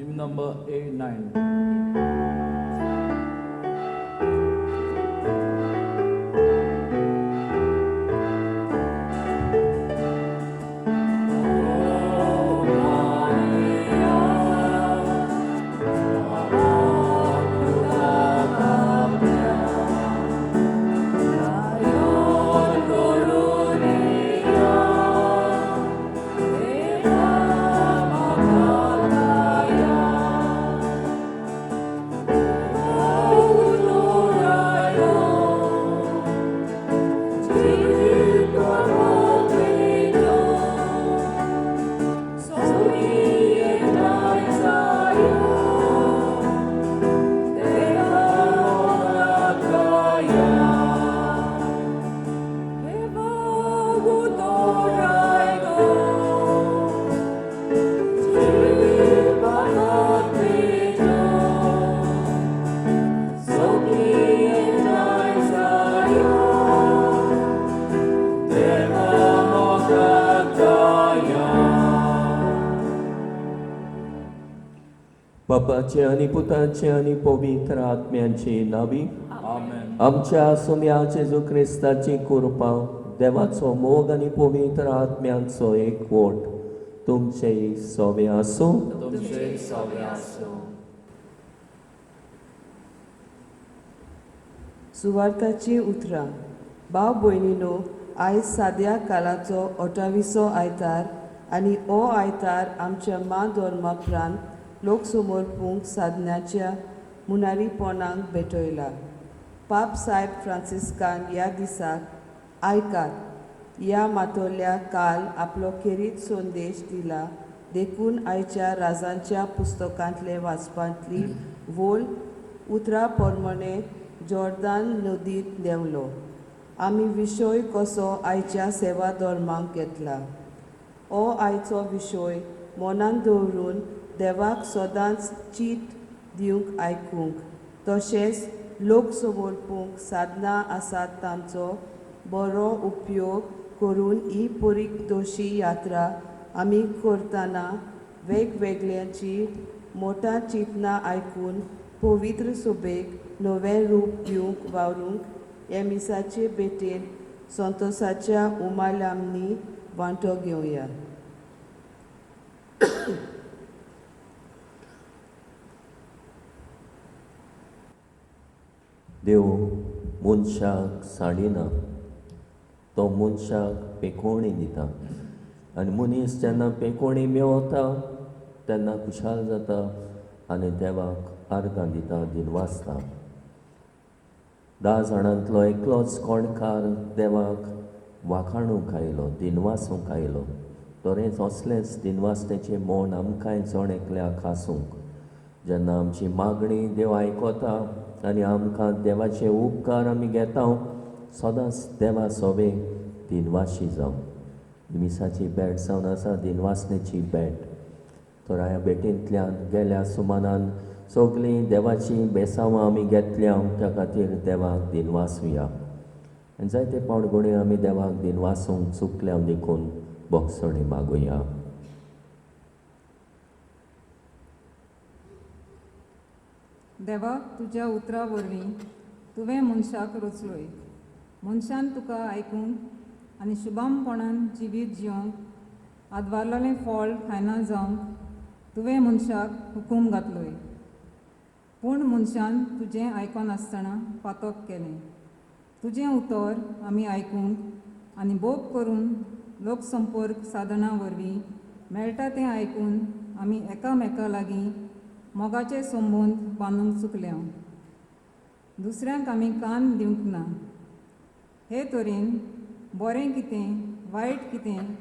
Hymn number 89. बापाचे आणि पुताचे आणि पवित्र आत्म्याची नावी Amen. आमच्या सोम्या जेजू क्रिस्ताची कृपा देवाचो मोग आणि पवित्र आत्म्यांचो एकवट तुमचे सोबे आसूं. तुमचे सगळे आसूं. सुवार्थाची उतरां. भाव भयणीनो, आयज साद्या कालाचो 28वो आयतार आनी हो आयतार आमच्या माधोर्माप्रांत लोकसमोरपूंक साधनाच्या मुनारीपणांक भेटयला. पाप साहेब फ्रांसिस्कान ह्या दिसाक आयकात ह्या मातोल्या काल आपलो खेरीत संदेश दिला. देखून आयच्या राजांच्या पुस्तकांतले वाचपांतली वोल उतरां प्रमाणे जॉर्दान नदीत देंवलो. आमी विशय कसो आयच्या सेवा धर्मांक घेतला. हो आयचो विशय मनांत दवरून देवाक सदांच चीत दिवंक आयकूंक, तशेंच लोक समोरपूंक साधनां आसात तांचो बरो उपयोग करून ही परिक्तोशी यात्रा आमी करतना वेगवेगळ्यांची मोठा चिंतना आयकून पवित्र सभेक नवें रूप दिवंक वावरूंक हे मिसाचे भेटेन संतोसाच्या उमाळ्यांनी वांटो घेवया. देव मनशाक साडिना, तो मनशाक पेकोवणी दिता आनी मनीस जेन्ना पेकोवणी मेळता तेन्ना खुशाल जाता आनी देवाक आर्गां दिता, दिनवासता. 10 जाणांतलो एकलोच कोणकार देवाक वाखाणूंक आयलो, दिनवासूंक आयलो. तोरेंच असलेंच दिनवासतेचें मोन आमकांय जण एकल्याक आसूंक. जेन्ना आमची मागणी देव आयकोता आनी आमकां देवाचे उपकार आमी घेता, सदांच देवा सोबे दिनवाशी जावं. मिसाची भेट जावन आसा दिनवासनेची भेट. तर ह्या भेटींतल्यान गेल्या सुमारान सगळीं देवाची बेसांवां आमी घेतल्या, त्या खातीर देवाक दिनवासुया. आनी जायते पावडगुणे आमी देवाक दिनवासूंक चुकल्या देखून भोगसणी मागुया. देवा, तुज्या उतरा वरवीं तुवें मनशाक रचलोय. मनशान तुका आयकूंक आनी शुभामपणान जिवीत जिवंक आदवारलें फळ खायना जावंक तुवें मनशाक हुकूम घातलोय. पूण मनशान तुजें आयकोनासतना पातक केलें. तुजें उतर आमी आयकूंक आनी भोग करून लोकसंपर्क साधनां वरवीं मेळटा तें आयकून आमी एकामेका लागीं मोगाचे संबंद बांदूंक चुकल्या. दुसऱ्यांक आमी कान दिवंक ना. हे तरेन बरें कितें, वायट कितें,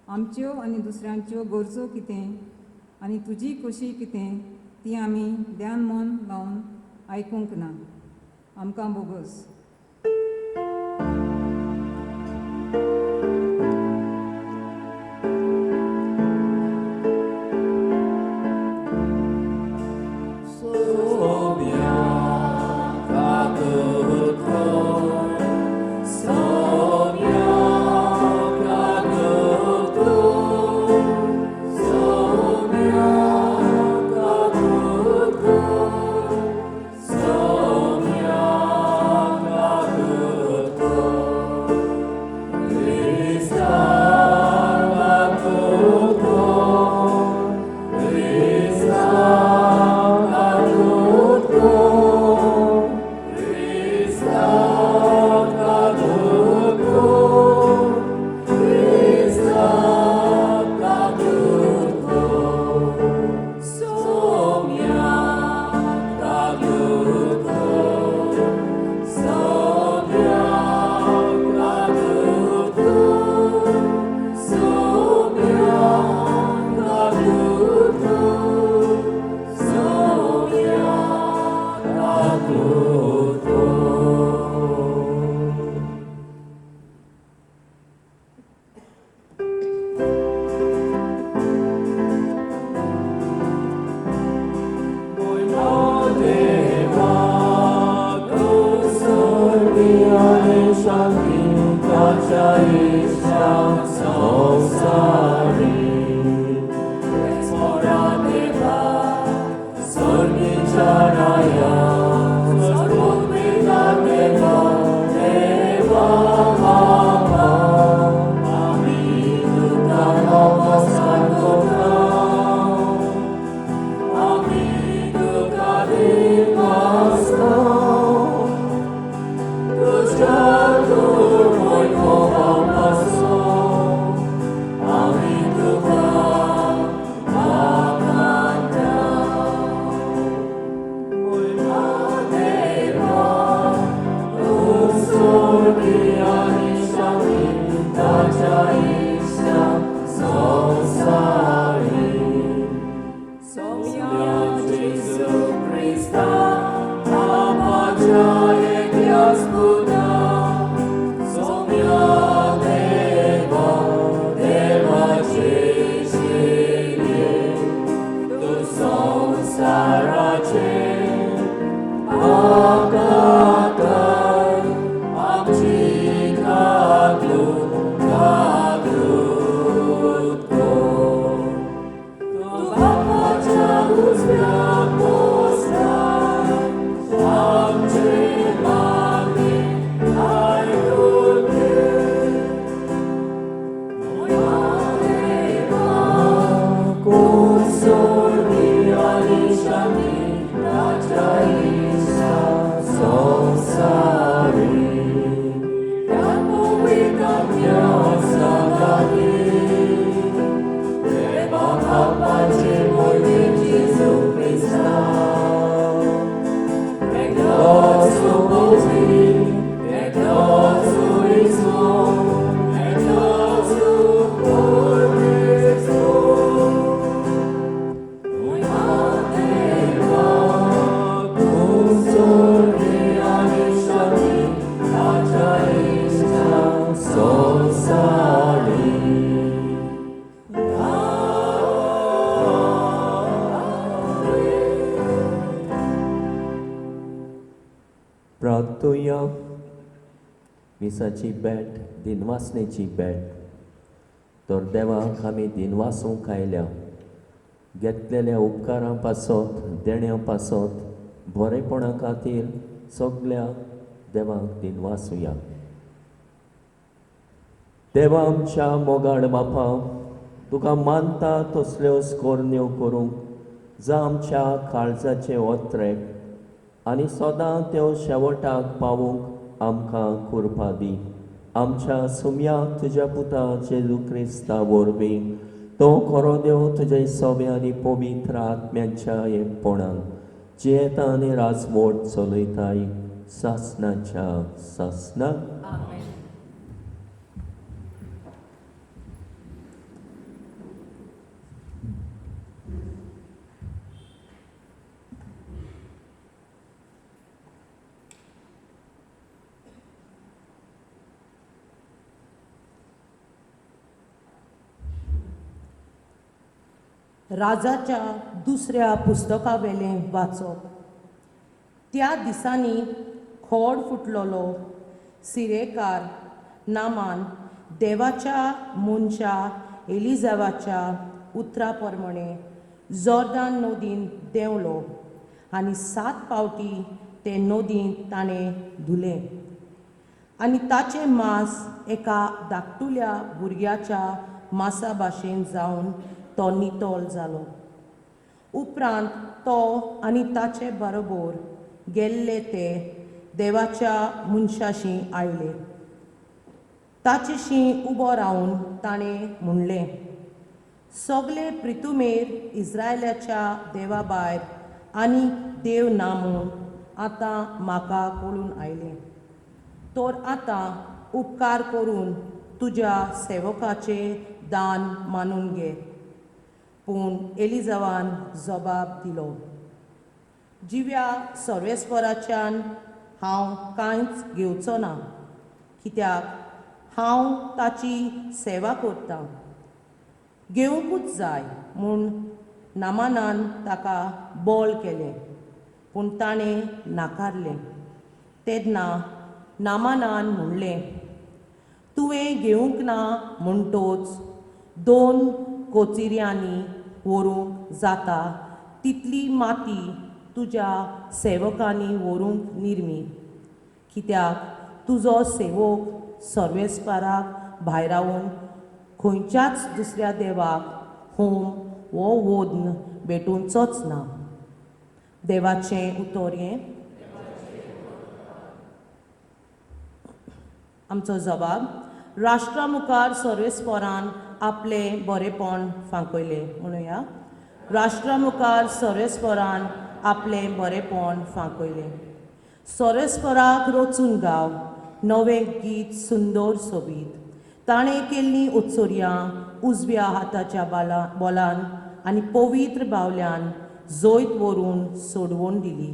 आमच्यो आनी दुसऱ्यांच्यो गरजो कितें आनी तुजी कशी कितें ती आमी ध्यान मन लावन आयकूंक ना. आमकां बोगस. Sobiak प्रार्थूया. मिसाची बॅट दिनवासनेची बॅट तर देवाक आमी दिनवासूंक आयल्या घेतलेल्या उपकारां पासत देण्या पासत बरेपणा खातीर सगल्या देवाक दिनवासुया. देवा आमच्या मोगाळ बापा, तुका मानता तसल्यो स्कोरण्यो करूंक जा आमच्या काळजाचे ओत्रेक आनी सदां त्यो शेवटाक पावूंक आमकां कृपा दी. आमच्या सुम्या तुज्या पुता जेजू क्रिस्ता वरवीं तो खरो देव तुजे सोबे आनी पवित्र आत्म्याच्या एकपणान जियेता आनी राजवट चलयताय सासणाच्या सासणाक. राजाच्या दुसऱ्या पुस्तका वेलें वाचप. त्या दिसांनी खोड फुटलोलो सिरेकार नामान देवाच्या मनशा एलिझाबाच्या उतरा प्रमाणे जॉर्दान नदीन देंवलो आनी 7 फावटी ते नदींत ताणें धुलें आनी ताचें मांस एका धाकटुल्या भुरग्याच्या मांसा भाशेन जावन तो नितोल जालो. उपरांत तो आनी ताचे बरोबर गेल्ले ते देवाच्या मनशाशी आयले. ताचेशी उबो रावन ताणें म्हणलें, सगले प्रितुमेर इस्रायलाच्या देवा भायर आनी देव ना म्हूण आतां म्हाका कळून आयलें. तर आतां उपकार करून तुज्या सेवकाचें दान मानून घे. पूण एलिझाबान जबाब दिलो, जिव्या सर्वेस्पराच्यान हांव कांयच घेवचो ना, कित्याक हांव ताची सेवा करतां. घेवंकूच जाय म्हूण नामानान ताका बोल केलें, पूण ताणें नाकारलें. तेन्ना नामानान म्हणलें, तुवें घेवंक ना म्हणटोच 2 कोचिऱ्यांनी व्हरूंक जाता तितली माती तुज्या सेवकांनी व्हरूंक निर्मी, कित्याक तुजो सेवक सर्वेस्पराक भायर रावून खंयच्याच दुसऱ्या देवाक होम वो वोद्न भेटोवचोच ना. देवाचें उतर हें. आमचो जबाब, राष्ट्रा मुखार सर्वेस्परान आपलें बरेपण फांकयलें. म्हणुया, राष्ट्रा मुखार सर्वेस्परान आपलें बरेपण फांकयलें. सर्वेस्पराक रचून गाव नवें गीत सुंदर सोबीत. ताणें केल्लीं उत्सुर्यां उजव्या हाताच्या बोलान आनी पवित्र बावल्यान जैत व्हरून सोडवून दिली.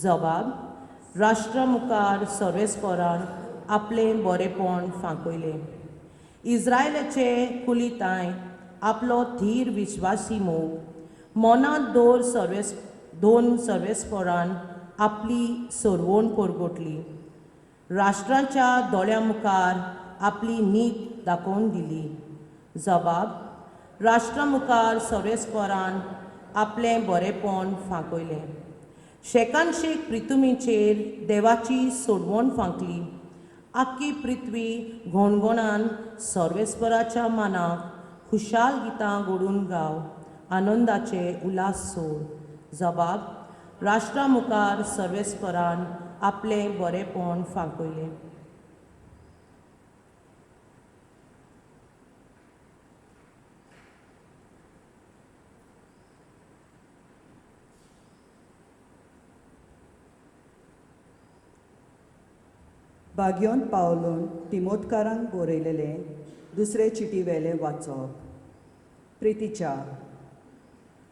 जबाब, राष्ट्रा मुखार सर्वेस्परान आपलें बरेपण फांकयलें. इस्रायलाचे कुलिताय आपलो धीर विश्वासी मोग मनांत दोन सर्वेस्परान आपली सरवण परगटली. राष्ट्रांच्या दोळ्यां मुखार आपली नीत दाखोवन दिली. जबाब राष्ट्रा मुखार सर्वेस्परान आपलें बरेपण फांकयलें. शेकानशेक पृथ्वीचेर देवाची सोडवण फांकली. आख्खी पृथ्वी घोणघोणान सर्वेस्पराच्या मानाक खुशाल गितां घडून गाव, आनंदाचे उल्हास सोड. जबाब राष्ट्रा मुखार सर्वेस्परान आपलें बरेपण फांकयलें. बागयोन पावलून तिमोथकारांक बरयलेले दुसरे चिटी वेले वाचप. प्रितीच्या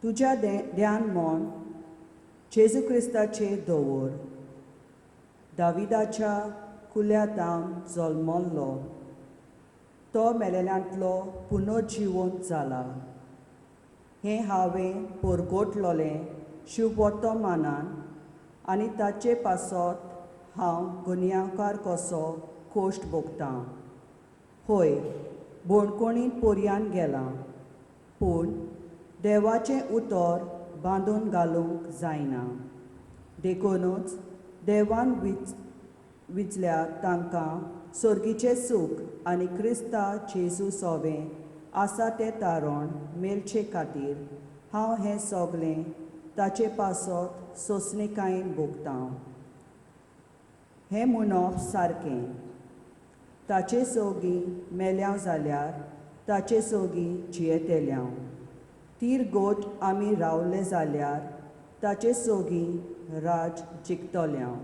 तुज्या ध्यान मन जेजू क्रिस्ताचेर दवर. दाविदाच्या कुल्ल्यातावन जल्मल्लो तो मेलेल्यांतलो पुनर्जिवंत जाला. हें हांवें परगटलोलें शिववर्तमानान आनी ताचे पासत हांव गुन्यांवकार कसो कोश्ट भोगतां. होय, बोणकोणीन पोरयान गेलां, पूण देवाचें उतर बांदून घालूंक जायना. देखूनच देवान विचल्यार तांकां सर्गीचें सूख आनी क्रिस्ता जेजू सोबें आसा तें तारण मेलचे खातीर हांव हें सगलें ताचे पासत सोंसणेकायेन भोगतां. हें म्हणप सारकें. ताचे सोगी मेल्याव जाल्यार ताचे सोगी जियेतेल्याव. तीर गोट आमी रावले जाल्यार ताचे सोगी राज जिखतल्याव.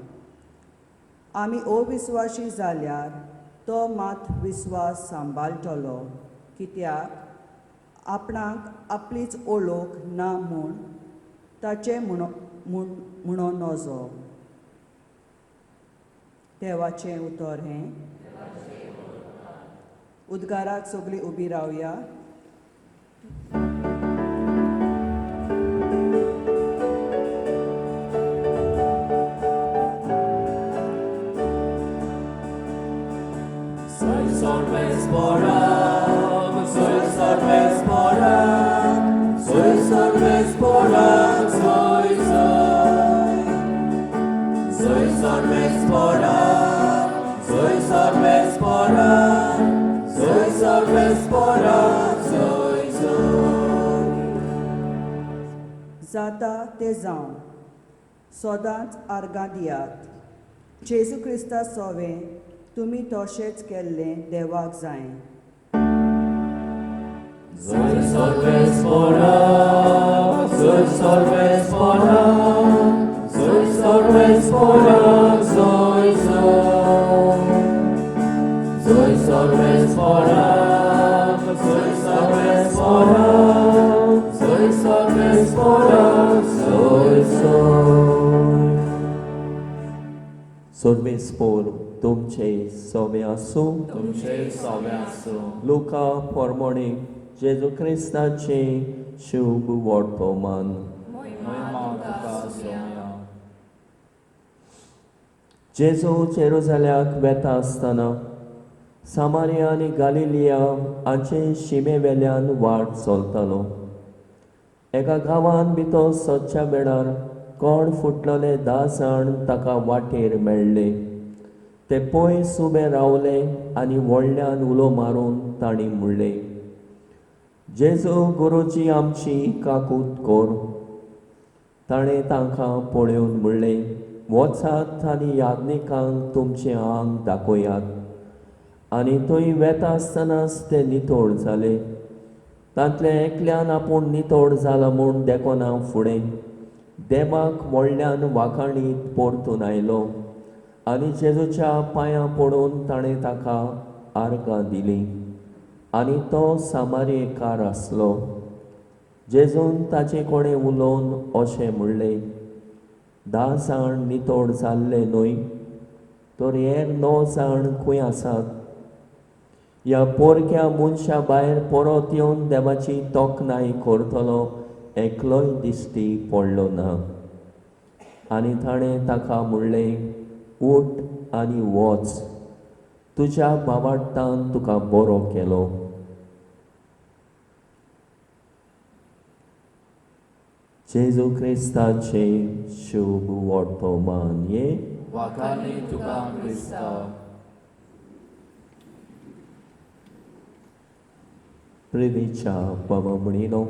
आमी अविस्वासी जाल्यार तो मात विस्वास सांबाळटलो, कित्याक आपणाक आपलीच ओळख ना म्हूण ताचें म्हणो नजो. देवाचें उतर हें. उद्गाराक सगळीं उबी रावया. जाता ते जावं, सदांच आर्गां दियात. जेजू क्रिस्ता सोवें तुमी तशेंच केल्लें देवाक जाय. सर्वेस्पोर तुमचे सोबे आसूं. तुमचे सोबे आसूं. लुका पोरमोणे जेजू क्रिस्ताचे शुभ वर्तमान. महिमा तुका सोम्या. जेजू जेरुसल्याक वेता आसतना सामारिया आनी गालिलिया हांचे शिमे वेल्यान वाट चलतालो. एका गांवांत भितर सदच्या बेडार कोण फुटलेले 10 जाण ताका वाटेर मेळ्ळे. ते पयस उबे रावले आनी व्हडल्यान उलो मारून तांणी म्हणलें, जेजू गुरुजी आमची काकूट कोर. ताणें तांकां पळोवन म्हणलें, वचात आनी याज्ञिकांक तुमचें आंग दाखयात. आनी थंय वेता आसतनाच ते नितोळ जाले. तांतले एकल्यान आपूण नितोळ जाला म्हूण देखोना फुडें देवाक व्हडल्यान वाखाणीत परतून आयलो आनी जेजूच्या पांयां पडून ताणें ताका आर्गां दिलीं. आनी तो सामारियेकार आसलो. जेजून ताचे कडेन उलोवन अशें म्हणलें, 10 जाण नितोड जाल्ले न्हय तर हेर 9 जाण खंय आसात? ह्या पोरक्या मनशा भायर परत येवन देवाची तोखणाय करतलो एकलोय दिश्टी पडलो ना. आनी ताणें ताका म्हणलें, उठ आनी वच, तुज्या भावार्थान तुका बरो केलो. जेजू क्रिस्ताचे शुभ वर्तमान ये वाखाणी तुका क्रिस्ता. प्रिदीच्या पवमणिनो,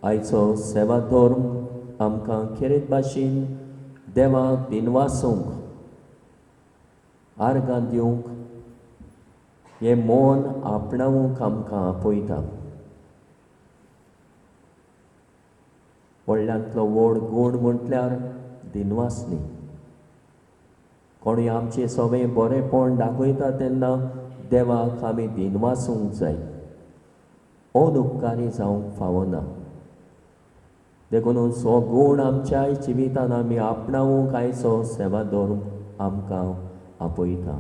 आयचो सेवा धर्म आमकां खेरीत भाशेन देवाक दिनवासूंक आर्गां दिवंक हें मोन आपणावंक आमकां आपयता. व्हडल्यांतलो व्हड गूण म्हटल्यार दिनवासनी. कोणूय आमचें सगळें बरेंपण दाखयता तेन्ना देवाक आमी दिनवासूंक जाय, अनउपकारी जावंक फावना. देखून हो गूण आमच्या जिवितान आमी आपणावंक आयचो सेवा धर्म आमकां आपयता.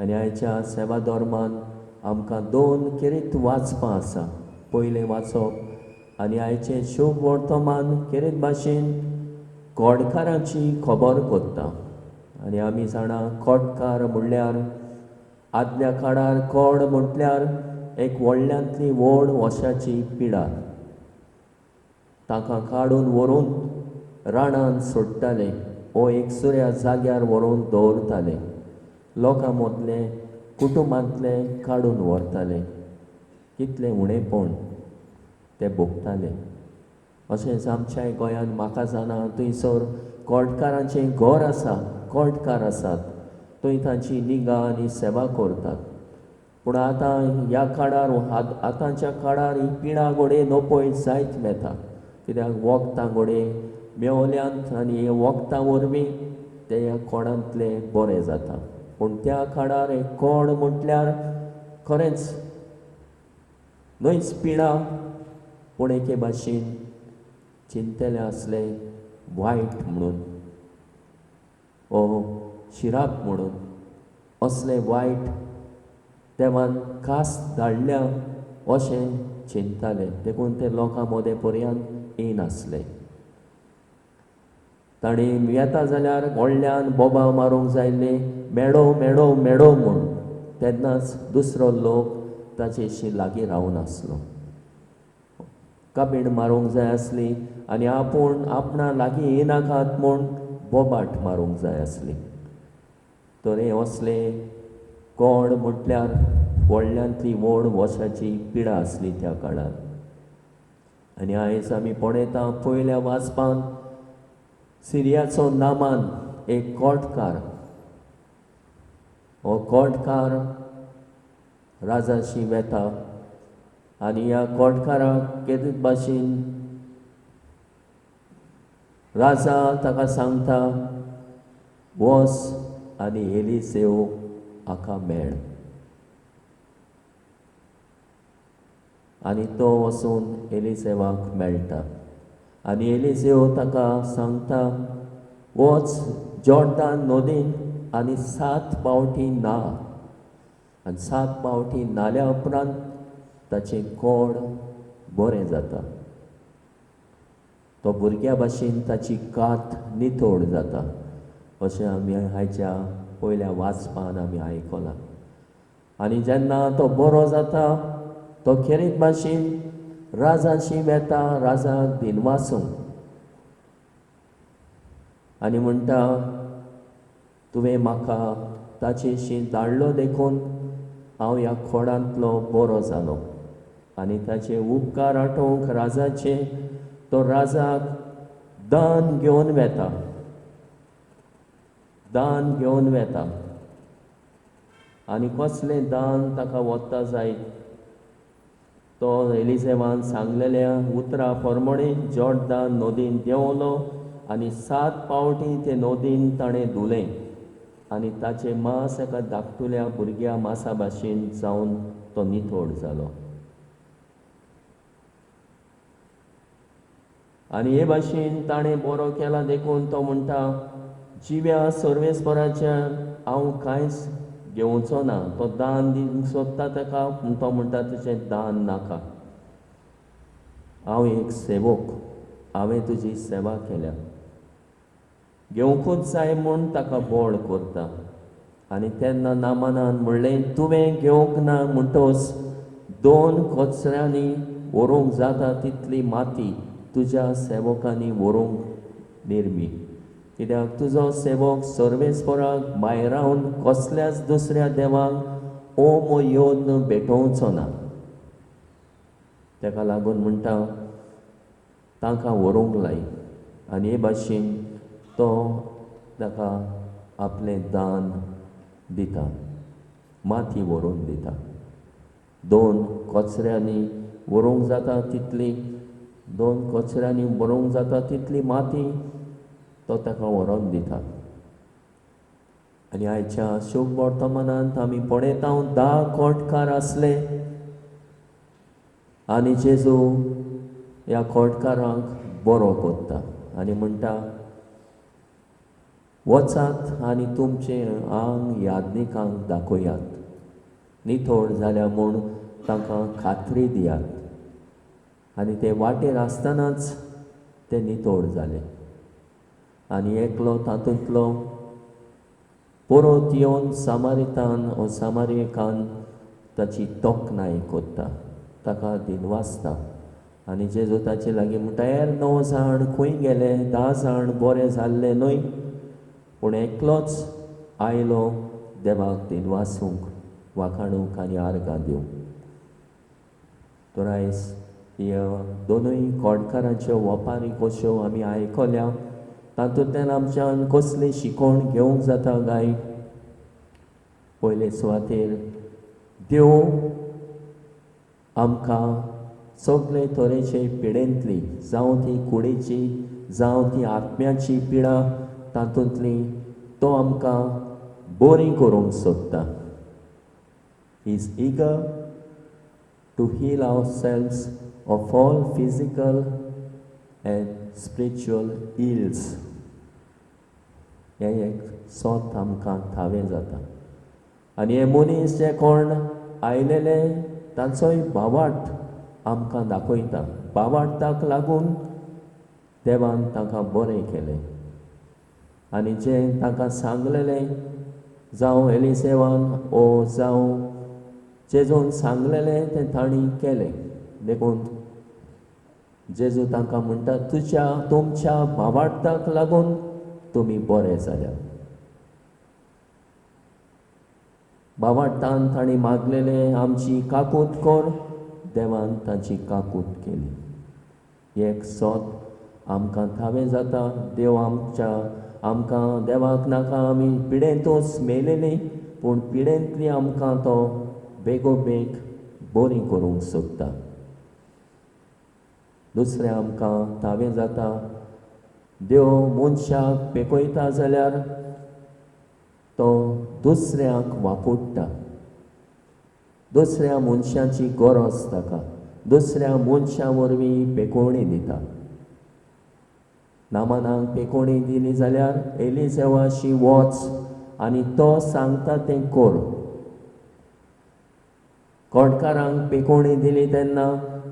आनी आयच्या सेवा धर्मान आमकां 2 खेरीत वाचपां आसा. पयलें वाचप आनी आयचें शुभ वर्तमान खेरीत भाशेन कोडकारांची खबर करता. आनी आमी जाणा कोडकार म्हणल्यार आदल्या काळार कोड म्हटल्यार एक व्हडल्यांतली व्हड वशाची पिडार. ताका काडून व्हरून रानांत सोडटाले वो एकसुऱ्या जाग्यार व्हरून दवरताले. लोकां मदले कुटुंबांतले काडून व्हरताले. कितलें उणेंपण ते भोगताले. अशेंच आमच्या गोंयांत म्हाका जाणा थंयसर कोडकारांचें घर आसा, कोडकार आसात, थंय तांची निगा आनी सेवा करतात. पूण आतां ह्या काळार आतांच्या काळार ही पिडा घोडे नपय जायत मेता. कित्याक वखदां घोडे मेवल्यांत आनी हे वखदां वरवीं ते ह्या कोडांतले बरें जाता. पूण त्या काळार एक कोड म्हटल्यार खरेंच न्हयच पिडा, पूण एके भाशेन चिंतले आसले वायट म्हणून, ओ शिराप म्हणून. असले वायट देवान कास्त धाडल्या अशें चिंतताले. देखून ते लोकां मदें पर्यंत येनासले. ताणी येता जाल्यार व्हडल्यान बोबा मारूंक जायले, मेडो मेडो मेडो म्हूण. तेन्नाच दुसरो लोक ताचेशी लागीं रावनासलो. काबीण मारूंक जाय आसली आनी आपूण आपणा लागीं येनाकात म्हूण बोबाट मारूंक जाय आसली. तर हे असले कोड म्हटल्यार व्हडल्यांतली व्हड वशाची पिडा आसली त्या काळार. आनी आयज आमी पळयता पयल्या वाचपान सिरियाचो नामान एक कोडकार. हो कोडकार राजाशी वेता आनी ह्या कोडकाराक केदीत भाशेन राजा ताका सांगता, वच आनी एलिसेव हाका मेळ. आनी तो वचून एलिसेवाक मेळटा. आनी एलिसेव ताका सांगता, वच जॉर्दान नदीन आनी 7 पावटी न्हा. आनी 7 पावटी न्हाल्या उपरांत ताचें कोड बरें जाता. तो भुरग्या भाशेन ताची कात नितोड जाता. अशें आमी आयच्या पयल्या वाचपान आमी आयकलां. आनी जेन्ना तो बरो जाता तो खेरीत भाशेन राजाशी वेता, राजाक दिनवासूंक. आनी म्हणटा, तुवें म्हाका ताचेशी धाडलो देखून हांव ह्या खोडांतलो बरो जालो. आनी ताचे उपकार आठोवंक राजाचे तो राजाक दान घेवन वेता. दान घेवन वेता. आनी कसलें दान ताका वता जायत. तो एलिसेवान सांगलेल्या उतरा प्रमाणे जॉर्दान नदीन देंवलो आनी 7 पावटी ते नदीन ताणें धुलें. आनी ताचें मांस एका धाकटुल्या भुरग्या मांसा भाशेन जावन तो नितोड जालो. आनी हे भाशेन ताणें बरो केला देखून तो म्हणटा जिव्या सर्वेस्पराच्या हांव कांयच घेवचो ना. तो दान दिवंक सोदता ताका, पूण तो म्हणटा तुजें दान नाका. हांव एक सेवक, हांवें तुजी सेवा केल्या. घेवंकूच जाय म्हूण ताका बोड करता. आनी तेन्ना नामानान म्हणलें तुवें घेवंक ना म्हणटोच 2 कोचऱ्यांनी व्हरूंक जाता तितली माती तुज्या सेवकांनी व्हरूंक निर्मी. कित्याक तुजो सेवक सर्वेस्पराक भायर रावन कसल्याच दुसऱ्या देवाक ओम योन भेटोवचो ना. ताका लागून म्हणटा तांकां व्हरूंक लाय. आनी हे भाशेन तो ताका आपलें दान दिता, माती व्हरून दिता. 2 कोचऱ्यांनी व्हरूंक जाता तितली 2 कोचऱ्यांनी व्हरूंक जाता तितली माती तो ताका व्हरोन दिता. आनी आयच्या शुभ वर्तमानांत आमी पळयता 10 खोटकार आसले आनी जेजू ह्या खोटकारांक बरो कोत्ता आनी म्हणटा वचात आनी तुमचें आंग यादनिकांक दाखयात. निथोड जाल्या म्हूण तांकां खात्री दियात. आनी ते वाटेर आसतनाच ते निथोड जाले. आनी एकलो तातूंतलो परत येवन सामारितान वा सामारिकान ताची तोखणाय कोत्ता, ताका दिनवासता. आनी जेजू ताचे लागीं म्हणटा हेर 9 जाण खंय गेले? 10 जाण बरे जाल्ले न्हय, पूण एकलोच आयलो देवाक दिनवासूंक, वाखाणूंक आनी आर्गां दिवंक. तर आयज ह्या 2 खोडकारांच्यो ओपारी कश्यो आमी आयकल्या. तातूंतल्यान आमच्यान कसली शिकोण घेवंक जाता काय? पयले सुवातेर देव आमकां सगळे तरेचे पिडेंतली, जावं ती कुडीची जावं ती आत्म्याची पिडा, तातूंतली तो आमकां बरी करूंक सोदता. He is eager to heal ourselves of all physical and spiritual ills. हें एक सोत आमकां थावें जाता. आनी हे मनीस जे कोण आयलेले ताचोय भावार्थ आमकां दाखयता. भावार्थाक लागून देवान तांकां बरें केलें. आनी जें तांकां सांगलेलें, जावं एलिसेवान ओ जावं जेजून सांगलेलें तें तांणी केलें. देखून जेजू तांकां म्हणटा तुमच्या भावार्थाक लागून तुमी बरे जाल्या. भावार्थान तांणी मागलेलें आमची काकूट कर, देवान ताची काकूट केली. एक सोत आमकां थावें जाता. देव आमकां देवाक नाका आमी पिडेंतूच मेलेलीं, पूण पिडेंतली आमकां तो बेगोबेग बरी करूंक सोदता. दुसरें आमकां थावें जाता. देव मनशाक पेकयता जाल्यार तो दुसऱ्यांक वापुट्टा. दुसऱ्या मनशाची गरज ताका, दुसऱ्या मनशा वरवीं पेकोवणी दिता. नामानाक पेकोवणी दिली जाल्यार एलिसेवाशी वच आनी तो सांगता तें कर. खोडकारांक पेकोवणी दिली तेन्ना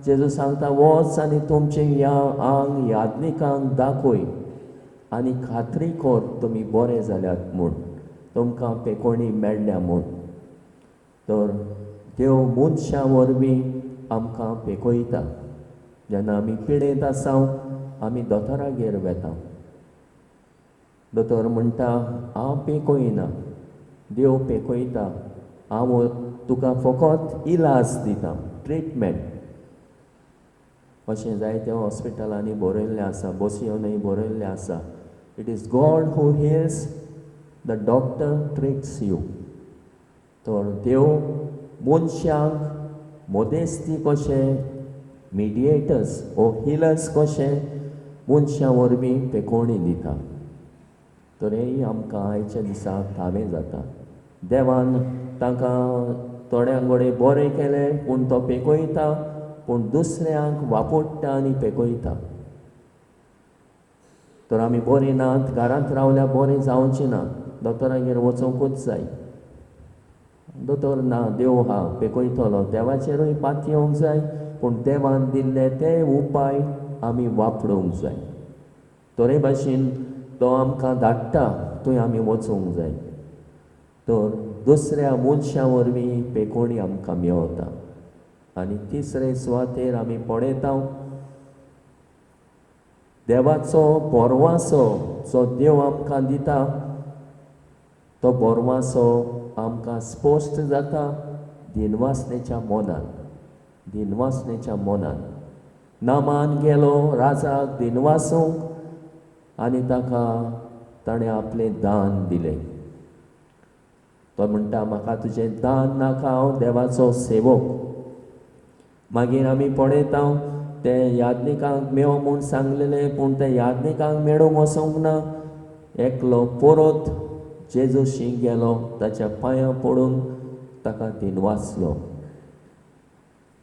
जेजू सांगता वच आनी तुमचें ह्या आंग यादनिकांक दाखय आनी खात्री कर तुमी बरे जाल्यात म्हूण, तुमकां पेकोवणी मेळ्ळ्या म्हूण. तर देव मनशा वरवीं आमकां पेकयता. जेन्ना आमी पिडेंत आसा आमी दोतोरागेर वेता. दोतोर म्हणटा हांव पेकयना, देव पेकयता. हांव तुका फकत इलाज दिता, ट्रिटमेंट. अशें जायते हॉस्पिटलांनी बरयल्लें आसा, बसयोनूय बरयल्लें आसा. It is God who hills, the doctor ट्रिट्स you. तर देव मनशाक मोदेस्ती कशें मिडिएटर्स ओ हिलर्स कशें मनशा वरवीं पेकोवणी दिता. तर हें आमकां आयच्या दिसाक थावें जाता. देवान तांकां थोड्यांक घोडे बरें केलें, पूण तो पेकयता, पूण दुसऱ्यांक वापुट्टा आनी पेकयता. तर आमी बरीं नात, घरांत रावल्यार बरीं जावचीं ना, दोतोरागेर वचोंकूच जाय. दोतोर ना, देव हा पेकयतलो, देवाचेरूय पात येवंक जाय, पूण देवान दिल्ले ते उपाय आमी वापरूंक जाय. तोरे भाशेन तो आमकां धाडटा, थंय आमी वचूंक जाय. तर दुसऱ्या मनशा वरवीं पेकोवणी आमकां मेवता. आनी तिसरे सुवातेर आमी पळयता देवाचो बोरवासो जो देव आमकां दिता, तो बोरवासो आमकां स्पश्ट जाता दिनवासनेच्या मोनान. दिनवासनेच्या मोनान नामान गेलो राजाक दिनवासूंक आनी ताका ताणें आपलें दान दिलें. तो म्हणटा म्हाका तुजें दान नाका, हांव देवाचो सेवक. मागीर आमी पळयता ते याज्ञिकांक मेव म्हूण सांगलेलें, पूण ते याज्ञिकांक मेळूंक वचोंक ना. एकलो परत जेजूशी गेलो, ताच्या पांयां पडून ताका दिनवासलो.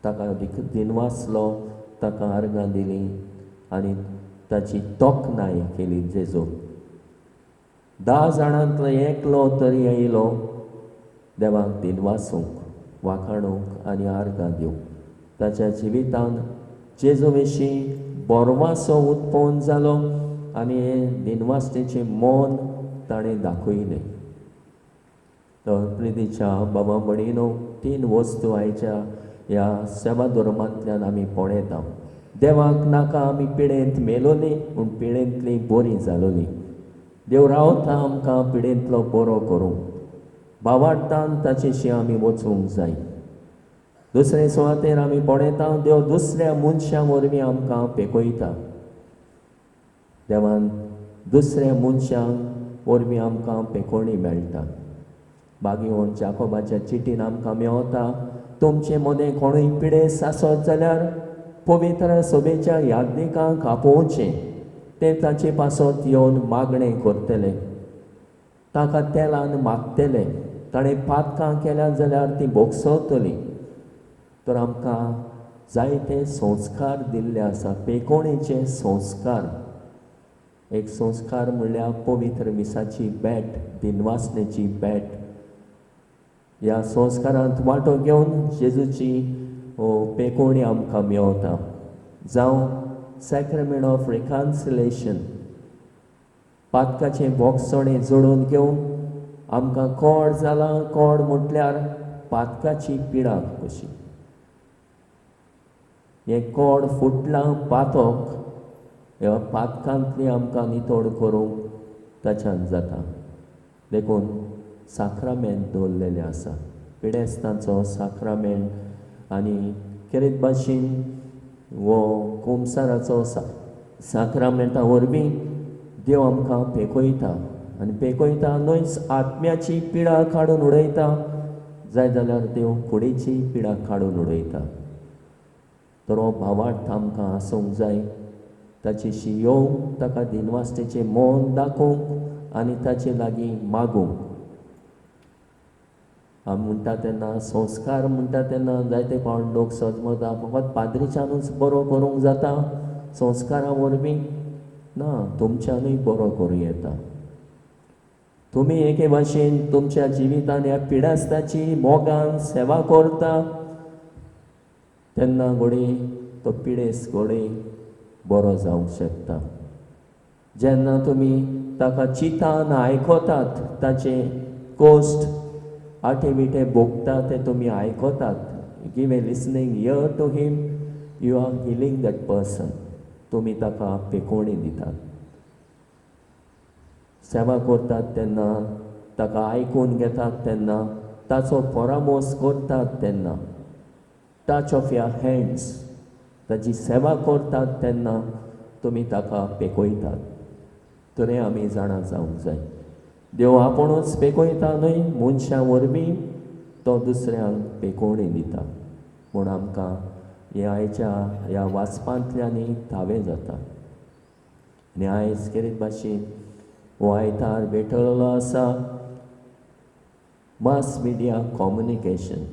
ताका दिनवासलो, ताका आर्गां दिलीं आनी ताची तोखणाय केली जेजून. 10 जाणांतलो एकलो तरी येयलो देवाक दिनवासूंक, वाखाणूंक आनी आर्गां दिवंक. ताच्या जिवितान जेजू विशीं बोरवासो उत्पन्न जालो आनी हे दिनवासनेचें मोन ताणें दाखयलें. तर प्रितीच्या बाबा भयणीनो, 3 वस्तू आयच्या ह्या सेवा धर्मांतल्यान आमी पळयता. देवाक नाका आमी पिडेंत मेलोलीं, पूण पिडेंतलीं बरीं जालोलीं. देव रावता आमकां पिडेंतलो बरो करूंक. भावार्थान ताचेशी आमी वचूंक जाय. दुसरे सुवातेर आमी पळयता देव दुसऱ्या मनशां वरवीं आमकां पेकयता. देवान दुसऱ्या मनशांक वरवीं आमकां पेकोवणी मेळटा. बागीवन जाकोबाच्या चिटीन आमकां मेवता, तुमचे मदें कोणूय पिडेस्त आसत जाल्यार पवित्र सभेच्या याज्ञिकांक आपोवचें. ते ताचे पासत येवन मागणें करतले, ताका तेलान मागतले. ताणें पातकां केल्यां जाल्यार तीं भोगसवतलीं. तर आमकां जायते संस्कार दिल्ले आसा, पेकोवणेचे संस्कार. एक संस्कार म्हणल्यार पवित्र मिसाची भेट, दिनवासनेची भेट. ह्या संस्कारांत वांटो घेवन जेजूची पेकोवणी आमकां मेवता. जावं सॅक्रमेंट ऑफ रिकन्सिलेशन, पातकाचें भोगसणें जोडून घेवन आमकां कोड जालां. कोड म्हटल्यार पातकाची पिडा कशी. हें कोड फुटलां पातक, ह्या पातकांतली आमकां नितोड करूंक ताच्यान जाता. देखून साक्रामेंट दवरलेले आसा, पिडेस्तांचो साक्रामेंट. आनी कितें भाशेन वो कुमसाराचो साक्रामेंटा वरवीं देव आमकां पेकयता. आनी पेकयता न्हयच आत्म्याची पिडा काडून उडयता, जाय जाल्यार देव कुडीची पिडा काडून उडयता. तर हो भावार्थ आमकां आसूंक जाय. ताचेशी येवंक, ताका दिनवासनेचें मोन दाखोवंक आनी ताचे लागीं मागूंक. आमी म्हणटा तेन्ना संस्कार म्हणटा तेन्ना जायते फावट लोक समजता फकत पाद्रीच्यानूच बरो करूंक जाता संस्कारा वरवीं. ना, तुमच्यानूय बरो करूं येता. तुमी एके भाशेन तुमच्या जिवितान ह्या पिडास्ताची मोगान सेवा करता तेन्ना घोडी तो पिडेस्त घोडी बरो जावंक शकता. जेन्ना तुमी ताका चितान आयकतात, ताचे कोश्ट आटे बिटे भोगता ते तुमी आयकतात, give a listening ear to him, you are healing that person. तुमी ताका पेकोवणी दितात. सेवा करतात तेन्ना, ताका आयकून घेतात तेन्ना, ताचो परामोस करतात तेन्ना, टच ऑफ युअर हँड्स, ताची सेवा करतात तेन्ना तुमी ताका पेकयतात. तर हें आमी जाणा जावंक जाय. देव आपुणूच पेकयता न्हय, मनशां वरवीं तो दुसऱ्यांक पेकोवणी दिता. म्हूण आमकां हे आयच्या ह्या वाचपांतल्यानी थावें जाता. आनी आयज कितें भाशेन हो आयतार भेटलेलो आसा मास मिडिया कम्युनिकेशन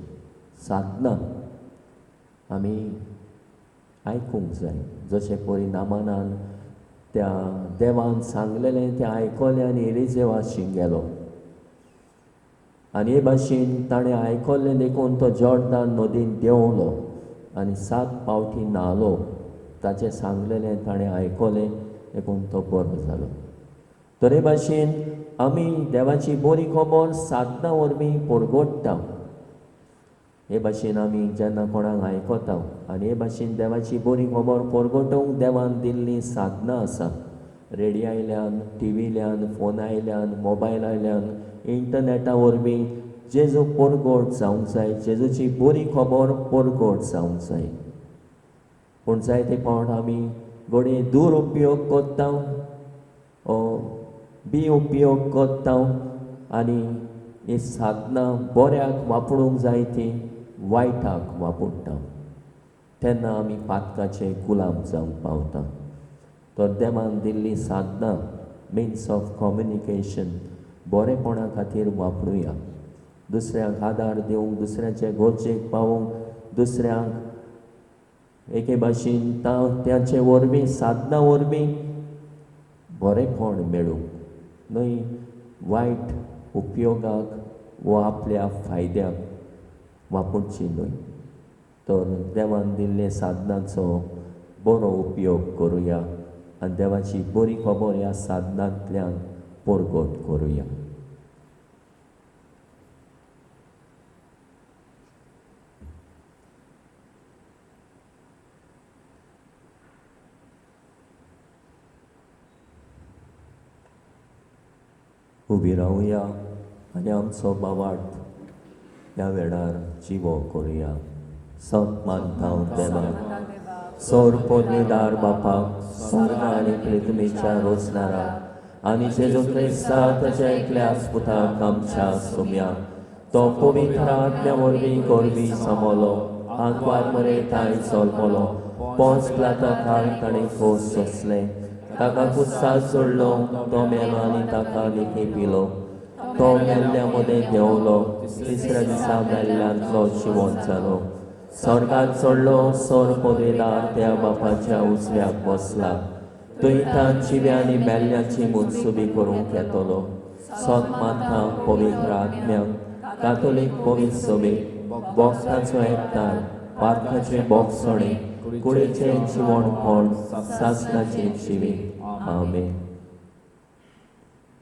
साधनां आमी आयकूंक जाय. जशें पळय नामानान त्या देवान सांगलेलें तें आयकलें आनी एलिजे वाशीन गेलो. आनी हे भाशेन ताणें आयकल्लें देखून तो जॉर्दान नदीन देंवलो आनी 7 पावटी न्हालो. ताचें सांगलेलें ताणें आयकलें देखून तो बरो जालो. तर हे भाशेन आमी देवाची बरी खबर साधना वरवीं परगट्टा. हे भाशेन आमी जेन्ना कोणाक आयकता आनी हे भाशेन देवाची बरी खबर परगटोवंक देवान दिल्लीं साधनां आसा. रेडियो आयल्यान, टिव्हील्यान, फोन आयल्यान, मोबायल आयल्यान, इंटरनेटा वरवीं जेजू परगट जावंक जाय, जेजूची बरी खबर परगट जावंक जाय. पूण जायते फावट आमी घडये दुरुपयोग करता, बी उपयोग करता आनी ही साधनां बऱ्याक वापरूंक जाय ती वायटाक वापरता. तेन्ना आमी पातकाचे गुलाम जावंक पावता. तर देवान दिल्ली साधनां मिन्स ऑफ कम्युनिकेशन बरेपणा खातीर वापरुया. दुसऱ्यांक आदार दिवंक, दुसऱ्याचे गरजेक पावोवंक, दुसऱ्यांक एके भाशेन त्याचे वरवीं साधना वरवीं बरेपण मेळूंक, न्हय वायट उपयोगाक वो आपल्या फायद्याक वापरची न्हय. तर देवान दिल्ले साधनांचो बरो उपयोग करुया आनी देवाची बरी खबर ह्या साधनांतल्यान परगट करुया. उबी रावया आनी आमचो बावार्थ ह्या वेळार जिवो करुया. सत मानता देवाक, सोर पोरनेदार बापाक, स्वर्ग आनी पृथ्वीच्या रोजनाराक आनी जेजू क्रिस्ता ताच्या एकल्या पुताक आमच्या सोम्याक तो पवित्र आत्म्या वरवीं गोरवी समोलो, आंकवार मरेताय चलमलो, पोंच प्लाता काळ ताणें खोस सोंसले, ताका कुस्सात सोडलो, तो मेलो आनी ताका लेखी पिलो, तो मेल्ल्या मदें देंवलो, तिसऱ्या दिसा मेल्ल्यांतलो जिवंत जालो, स्वर्गात चडलो, सोर पदवेदार त्या बापाच्या उजव्याक बसला, थंय तां जिव्या आनी मेल्ल्यांची मुनसुबी करूंक येतलो. सत मानता पवित्र आत्म्याक, कातोलीक पवित्र सभेक, बोगताचो एकठांय, पारखाचे बोगसणे, कुडीचे जिवणपण, सासणाचे जिवीत. आमेन.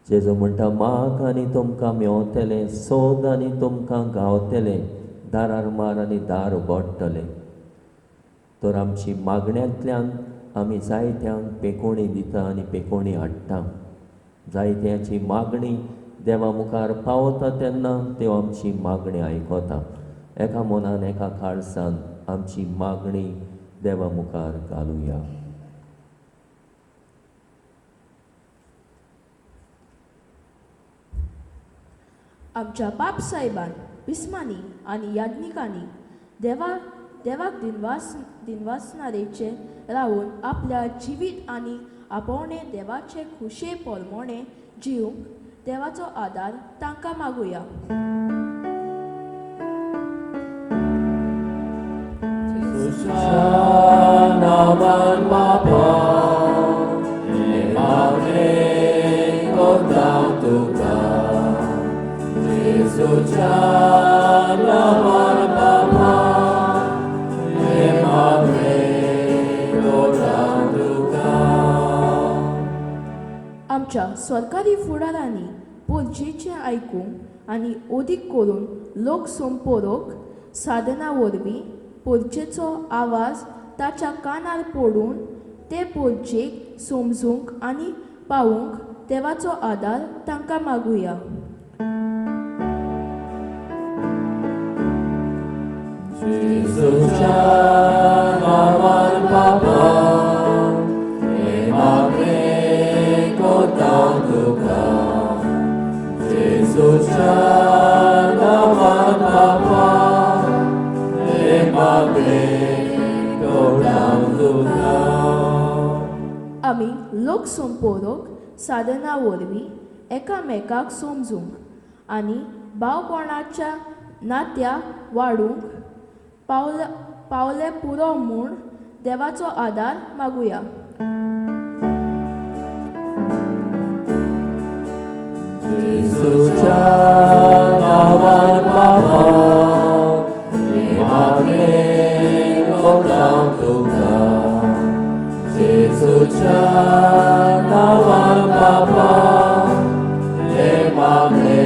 जेजू म्हणटा, माग आनी तुमकां मेवतले, सोद आनी तुमकां गावतले, दारार मार आनी दार उगडटले. तर आमची मागण्यांतल्यान आमी जायत्यांक पेकोणी दिता आनी पेकोणी हाडटा. जायत्याची मागणी देवा मुखार पावता तेन्ना देव आमची मागणी आयकता. एका मनान एका काळजान आमची मागणी देवा मुखार घालुया. आमच्या बाप साहेबान बिस्मानी आनी याज्ञिकांनी देवाक दिनवासनारेचे रावून आपल्या जिवीत आनी आपोवणे देवाचे खुशे पोरमोणे जिवंक देवाचो आदार तांकां मागुया. नामान बापा हे मागणे करता तुका, जेजूच्या नामान बापा हे मागणे करता तुका. आमच्या सरकारी फुडारांनी पोरचेचें आयकूंक आनी ओदीक करून लोक संपोरक साधना वरवीं पोरचेचो आवाज ताच्या कानार पडून ते पोरचेक समजूंक आनी पावूंक देवाचो आदार तांकां मागुया. जेजूच्या नामान बापा हे मागणे करता तुका, जेजूच्या नामान बापा हे मागणे करता तुका. आमी लोक संपोरक साधना वरवीं एकामेकाक समजूंक आनी भावपणाच्या नात्या वाडूंक पावले पुरो म्हूण देवाचो आदार मागुया. 예수च्या 나wan बाबा 내 맘에 고랑 तुका 예수च्या 나wan बाबा 내 맘에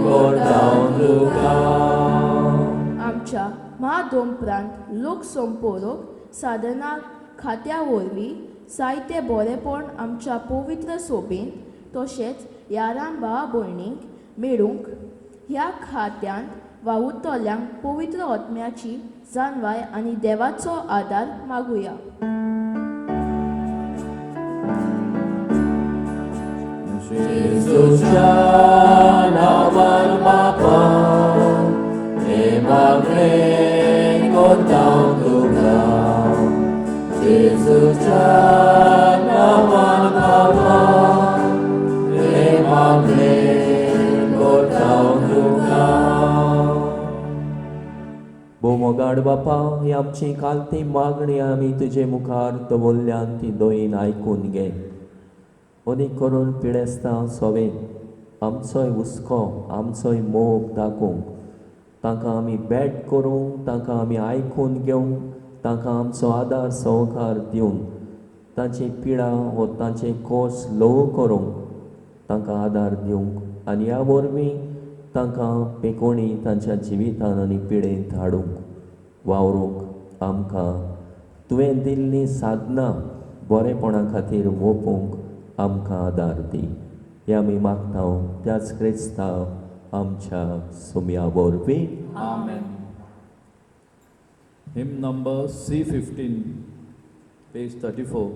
고랑 तुका आमच्या म्हादोंपरांत लोक संपोरक साधना खात्या वरवीं जायते बरेपण आमच्या पवित्र सोबेन तशेंच यारां भावा भयणींक मेळूंक ह्या खात्यांत वावुरतल्यांक पवित्र आत्म्याची जाणवाय आनी देवाचो आदार मागुया. 예수च्या 나wan बाबा 내 맘에 고랑 तुका 예수च्या 나wan बाबा 내 맘에 고랑 तुका बोमोगाड बापा ही आमची कालती मागणी आमी तुजे मुखार दवरल्यान ती दोयीन आयकून घे. अदीक करून पिडेस्तां सोवेन आमचोय हुस्को आमचोय मोग दाखोवंक तांकां आमी भेट करूंक तांकां आमी आयकून घेवंक तांकां आमचो आदार सहकार दिवंक तांची पिडा वो तांचे कोस ल्हव करूंक तांकां आदार दिवंक आनी ह्या वरवीं तांकां पेकोणी तांच्या जिवितान आनी पिडेंत हाडूंक वावरूंक आमकां तुवें दिल्लीं साधनां बरेपणा खातीर ओपूंक आमकां आदार दी. हें आमी मागता त्याच क्रिस्तांव आमच्या सुम्या वरवीं. Amen. Hymn number C15, page 34.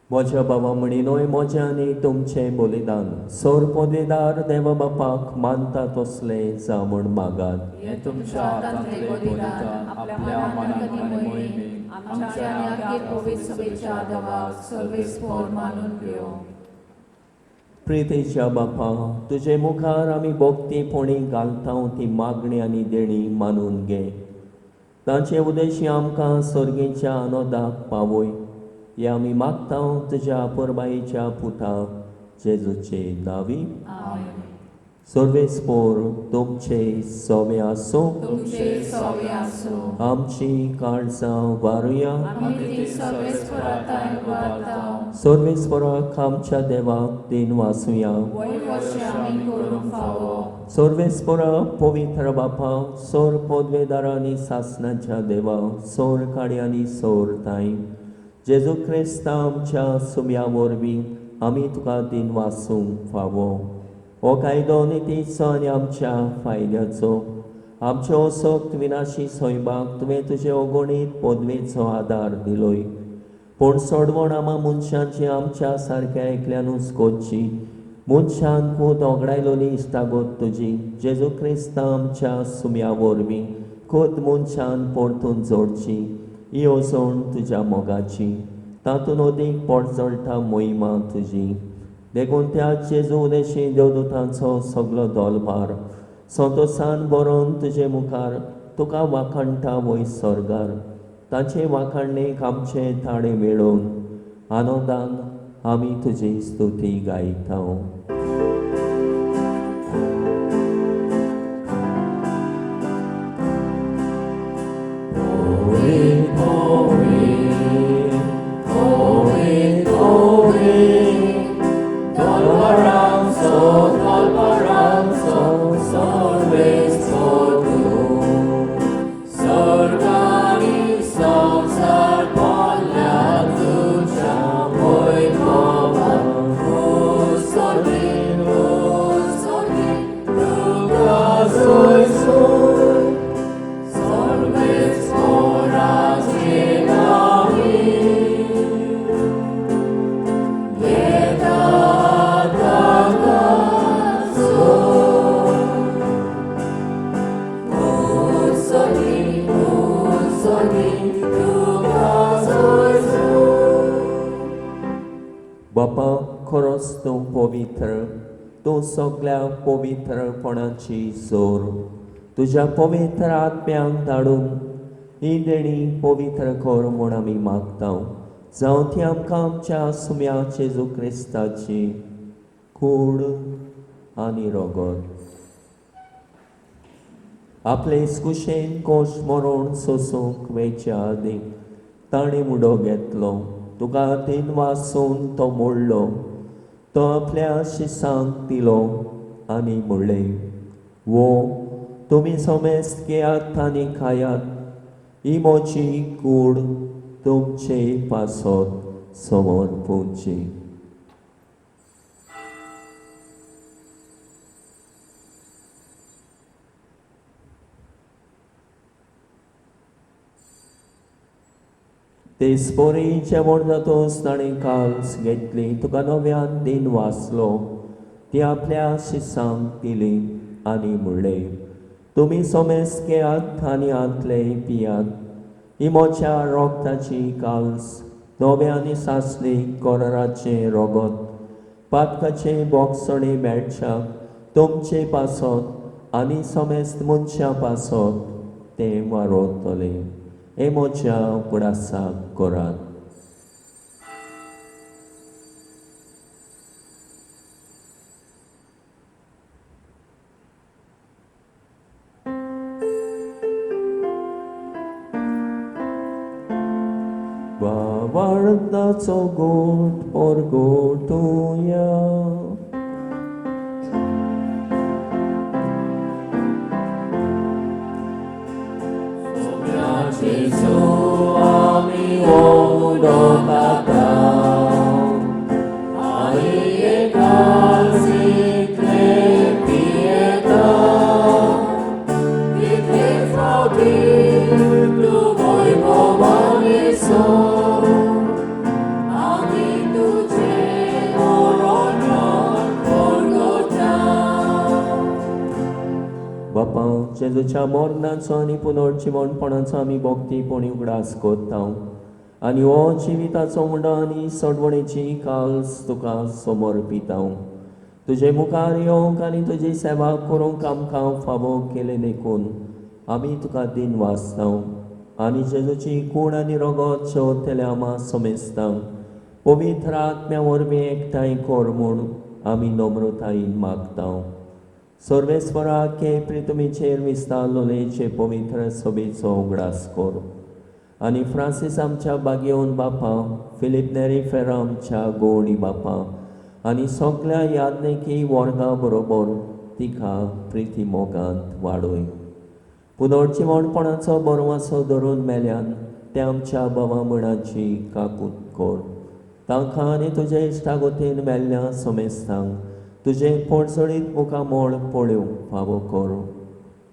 म्हज्या भावा म्हणिनोय म्हजें आनी तुमचें बलिदान सोर पदवीदार देव बापाक मानता तसलें जा म्हूण मागात. हे तुमच्या हातांतले बलिदान आपल्या मनात आनी मोहिमेक आमच्या आनी पवित्र सभेच्या देवाक सर्वेस्पर मानून घेवं. प्रितेच्या बापा तुजे मुखार आमी भोगतीपणी घालता ती मागणी आनी देणी मानून घे. तांचे उदेशी आमकां सर्गेच्या आनंदाक पावय. हे आमी मागता तुज्या पुरबाईच्या पुता जेजूचे नांवी. सर्वेस्पर तुमचे सोवे आसूं. आमची काळजां वारुया. सर्वेस्पराक आमच्या देवाक दिन वासुया. सर्वेस्परा पवित्र बापा सोर पदवेदारांनी सासणाच्या देवा सोर काडी आनी सोर ताई जेजू क्रिस्त आमच्या सुम्या वरवीं आमी तुका दिन वासूंक फावो. हो कायदो नितीचो आनी आमच्या फायद्याचो आमचे ओसोक विनाशी सोयबाक तुवें तुजे अगोणीत पदवेचो आदार दिलोय. पूण सोडवण आमा मनशांची आमच्या सारक्या एकल्यानूच कोची. मनशान खूद ओगडायलोली इश्टागत तुजी जेजू क्रिस्ता आमच्या सुम्या वरवीं खूद मनशान परतून जोडची. ही ओसोण तुज्या मोगाची, तातूंत अदीक पडजळटा मोहिमा तुजी. देखून त्या जेजू उदेशी देवदूतांचो सगलो दोलबार संतोसान बरोवन तुजे मुखार तुका वाखाणटा वय सर्गार. ताचे वाखाणणेक आमचे ताळे मेळोवन आनंदान आमी तुजी स्तुती गायता. बापा, खरोच तूं पवित्र, तूं सगळ्या पवित्रपणाची जोर. तुज्या पवित्र आत्म्यांक धाडून ही देणी पवित्र कर म्हूण आमी मागता. जावं ती आमकां आमच्या सुम्या जेजू क्रिस्ताची कूड आनी रगत. आपले कुशेन कोश मरोण सोसूंक वेच्या आदीं ताणें मुडो घेतलो. तुका हातीन वासून तो मोडलो. तो आपल्या शिसांक दिलो आनी म्हणलें, वो तुमी समेस्त घेयात आनी खायात. ही म्हजी कूड तुमचे पासत समर्पूची. ते स्पोरी जेवण जातोच ताणें काल्स घेतली. तुका नव्यान दिन वाचलो. ती आपल्या शिसांक दिली आनी म्हणलें, तुमी समेस्त घेयात आनी आंतले पियात. ही म्हज्या रोगताची काल्स नवे आनी सासणीक कोराराचें रगत पातकाचे बोगसणे मेळच्याक तुमचे पासत आनी समेस्त मनशां पासत तें वारोतले. हे म्हज्या उगडासाक करात. वावरताचो गोठ परगोटुया. Jesu ami wodokata ai ekasi klepieta ite frodi tu voi povaniso ami tuje oronon porgota. बापा, जेजूच्या मरणाचो आनी पुनर्जिवणपणाचो आमी भक्तीपणी उगडास कोत्ता. आनी हो जिविताचो मुंडो आनी सडवणेची काल्स तुका समर्पिता. तुजे मुखार येवंक आनी तुजी सेवा करूंक आमकां फावो केले देखून आमी तुका दिन वाचता. आनी जेजूची कूड आनी रगत शेवतेले आमा समेस्तांक पवित्र आत्म्या वरवीं एकठांय कर म्हूण आमी नम्रतायेन मागता. सर्वेस्वरा के प्रितुमीचेर विस्तारलोलेचे पवित्र सभेचो उगडास कर. आनी फ्रांसीस आमच्या बागेवन बापा, फिलीप नेरी फेरा आमच्या गोवणी बापा आनी सगळ्या यादनेकी वर्गा बरोबर तिका प्रिती मोगांत वाडोय. पुनर्जिवणपणाचो बरवासो धरून मेल्यान ते आमच्या भावा मणाची काकूट कर. तांकां आनी तुजे इश्टागतीन मेल्ल्या समेस्तांक तुजे पडसळीत मुखामोळ पळोवंक फावो कर.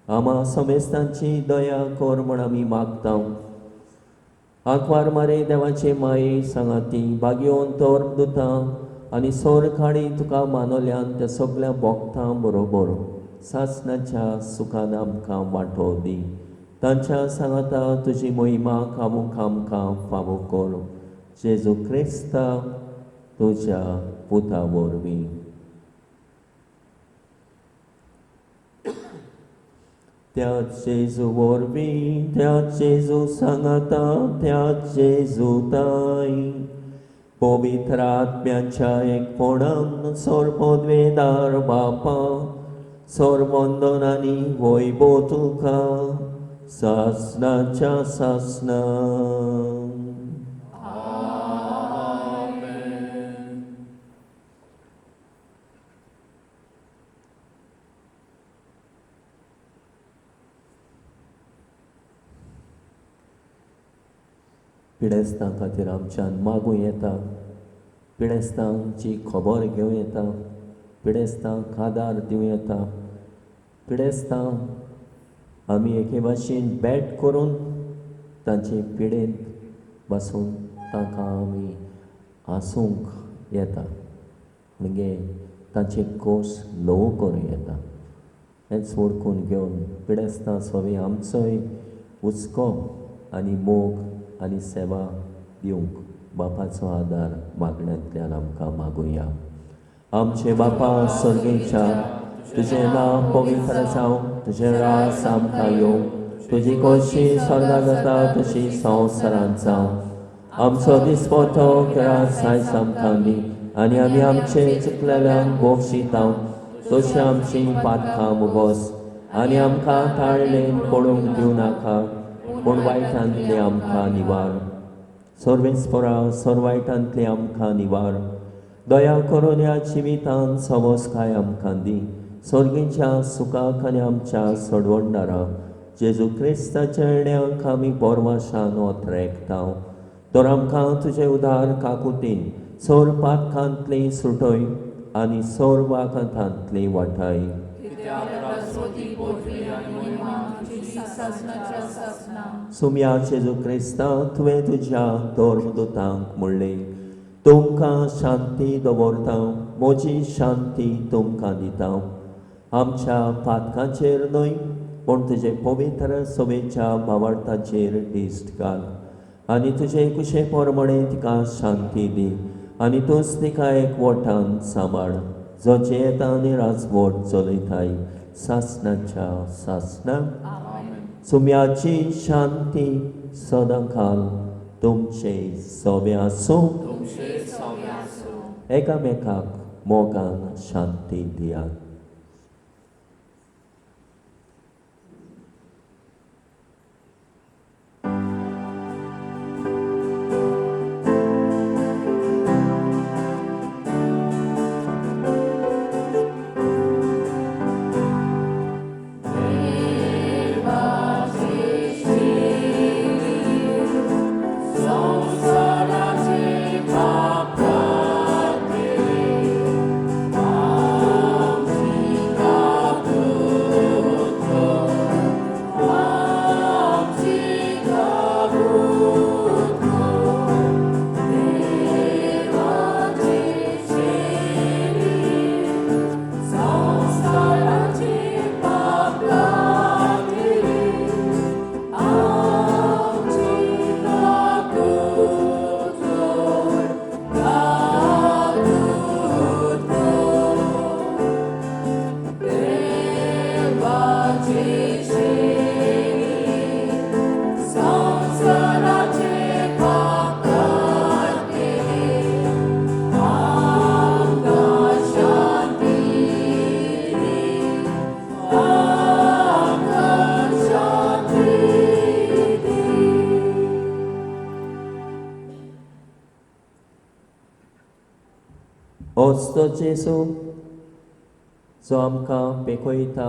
आम्हा समेस्तांची दया कर म्हण आमी मागता. आंकवार मारे देवाचे माये सांगाती बागयोन तोर दुतां आनी सोर खाडी तुका मानवल्यान त्या सगळ्या भोगतां बरोबर सासणाच्या सुखान आमकां वांटो दी. तांच्या सांगाता तुजी मोहिमा कामूक आमकां फावो कर. जेजू क्रिस्ता तुज्या पुता वरवीं. त्या जेजू वरवीं त्या जेजू सांगाता त्या जेजू ताई पवित्र आत्म्याच्या एकपणान सोरपोद्वेदार बापा सोरबंदन आनी वैभव तुका सासणाच्या सासणा. पिडेस्तां खातीर आमच्यान मागूं येता. पिडेस्तांची खबर घेवं येता. पिडेस्तांक आदार दिवं येता. पिडेस्तांक आमी एके भाशेन भेट करून तांचे पिडेंत बसून तांकां आमी आसूंक येता. म्हणजे तांचे खोस ल्हव करूं येता. हेंच वळखून घेवन पिडेस्तां सवे आमचोय हुस्को आनी मोग आनी सेवा दिवंक बापाचो आदार मागण्यांतल्यान आमकां मागुया. आमचे बापा सर्गेच्या तुजें नांव पवित्र जावं. तुजें रास आमकां येवं. तुजी कशी स्वर्गांत जाता तशी संवसारांत जावं. आमचो दिसपतो केरास आयज आमकां दी आनी आमी आमचे चुकलेल्यांक बोगशितां तशी आमची पातकां मुगोस आनी आमकां ताळलेन पडूंक दिवं नाका पूण वायटांतले आमकां निवार. सर्वेस्परा सर्वायटांतले आमकां निवार. दया करून ह्या जिवितांत समोसकाय आमकां दी. सर्गेच्या सुखाक आनी आमच्या सडवणदारा जेजू क्रिस्ताच्या येण्याक आमी बोरवाशान ओतरेकता. तर आमकां तुजे उदार काकुतीन सोर पातकांतली सुटय आनी सोर वाकांतांतली वाटाय. सुम्या जेजू क्रिस्ता तुवें तुज्या धर्मदूतांक म्हणलें तुमकां शांती दवरता म्हजी शांती तुमकां दिता. आमच्या पातकांचेर न्हय पूण तुजे पवित्र सभेच्या भावार्थाचेर दिश्ट घाल आनी तुजे कुशे पोरमणे तिका शांती दी आनी तूंच तिका एकवटान सांबाळ जो जेता आनी राजवट चलयताय सासणाच्या सासणां. सुम्याची शांती सदांकाल तुमचे सोबे आसूं. एकामेकाक मोगान शांती दियात. होच तो जेजू जो आमकां पेकयता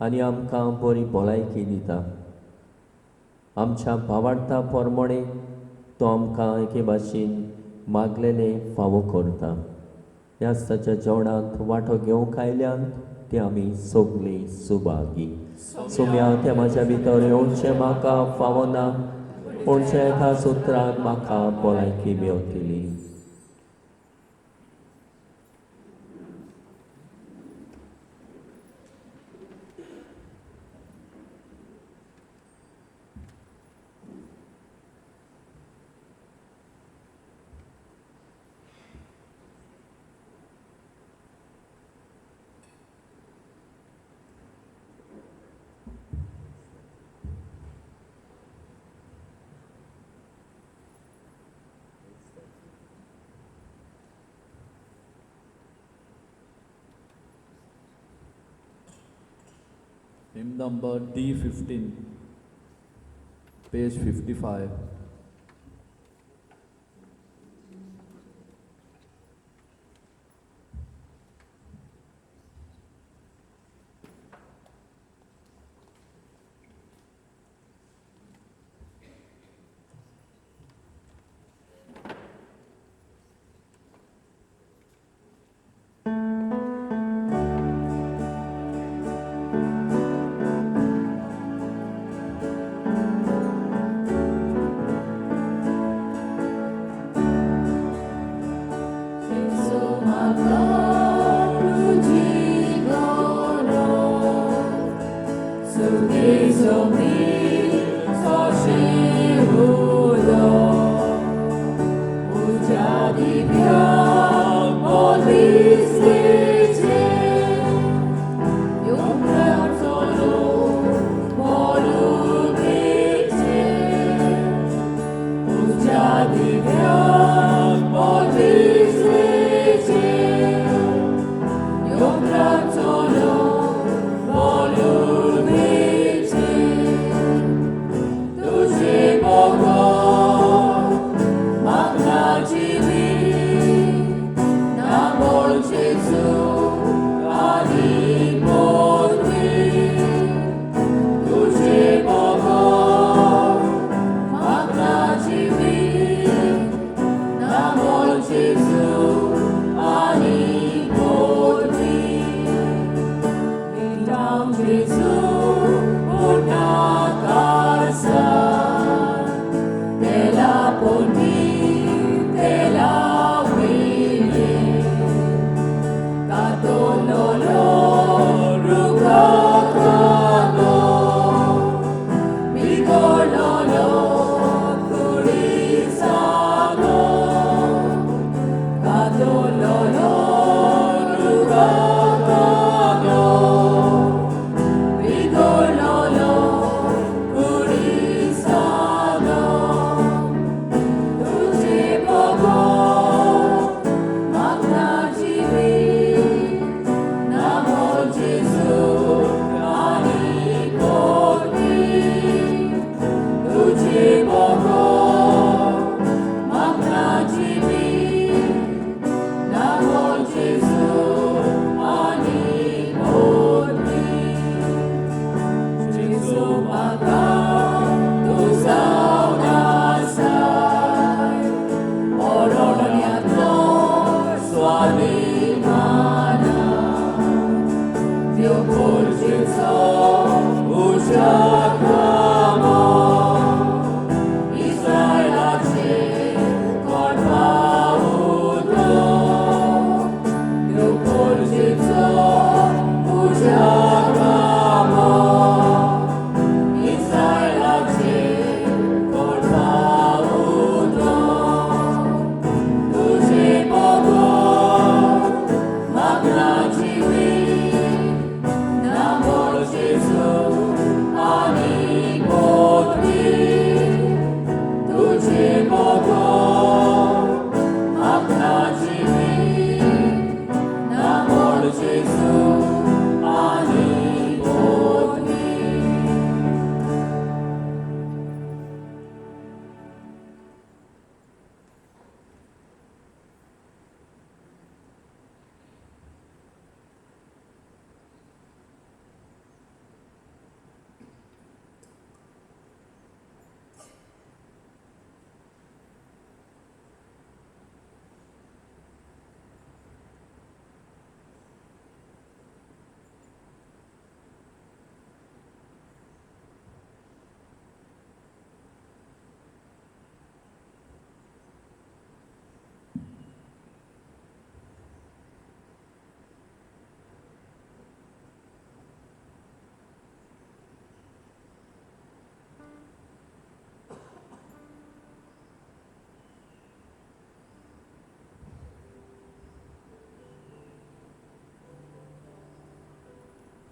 आनी आमकां बरी भलायकी दिता. आमच्या भावार्था पोरमणे तो आमकां एके भाशेन मागलेले फावो करता. ह्याच ताच्या जेवणांत वांटो घेवंक आयल्यान ते आमी सगळीं सुभागी. सुम्या ते म्हाज्या भितर येवचे म्हाका फावना पूण जे एका सुत्रान म्हाका भलायकी मेवतली. Hymn number D15, page 55.